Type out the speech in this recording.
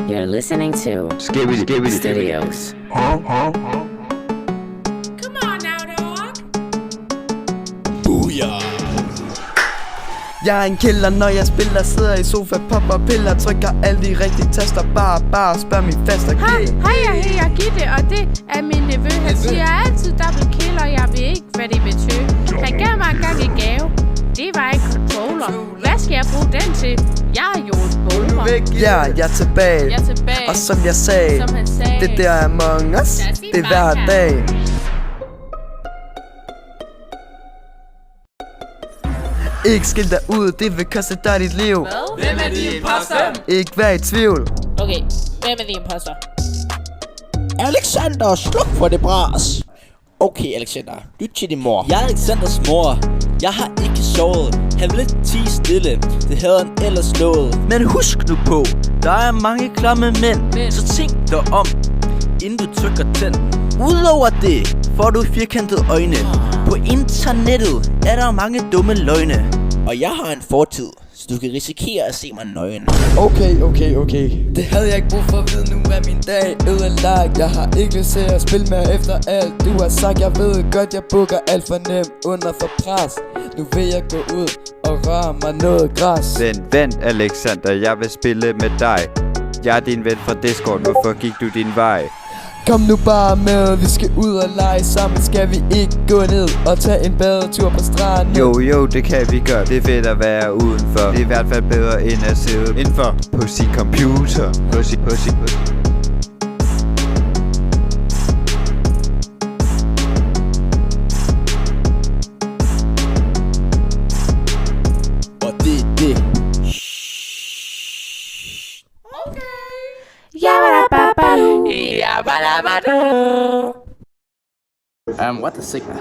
You're listening to Skibbity Studios. Come on now, dog. Booyah! Jeg er en killer, når jeg spiller. Sidder i sofa, popper piller. Trykker alle de rigtige taster. Bare spørg min faster. Hej, jeg hedder Gitte, og det er min nevø. Han siger altid double kill, og jeg ved ikke, hvad det betyder. Han gav mig en gang i gave. Det var en controller. Hvad skal jeg bruge den til? Jeg er jo en boomer. Ja, jeg er tilbage. Og som jeg sagde, Som han sagde. det der er Among Us. Det er hver dag. Ikke skil dig ud, det vil koste dig dit liv. Hvem er de imposter? Ikke vær i tvivl. Okay, hvem er de imposter? Alexander, sluk for det bras. Okay, Alexander, lyt til din mor. Jeg er Alexanders mor. Jeg har ikke sovet. Han vil ikke tie stille. Det havde han ellers slået. Men husk nu på, der er mange klamme mænd. Så tænk dig om, inden du trykker tænd. Udover det får du firkantede øjne. På internettet er der mange dumme løgne. Og jeg har en fortid, så du kan risikere at se mig nøgen. Okay. Det havde jeg ikke brug for at vide, nu er min dag ødelagt. Jeg har ikke lyst til at spille mere efter alt du har sagt. Jeg ved godt, jeg bukker alt for nemt under for pres. Nu vil jeg gå ud og røre mig noget græs. Vent, Alexander, jeg vil spille med dig. Jeg er din ven fra Discord, hvorfor gik du din vej? Kom nu bare med, vi skal ud og lege sammen. Skal vi ikke gå ned og tage en badetur på stranden? Jo, det kan vi gøre. Det er fedt at være udenfor. Det er i hvert fald bedre end at sidde indenfor på sin computer. På sin. Og det. What the sigma?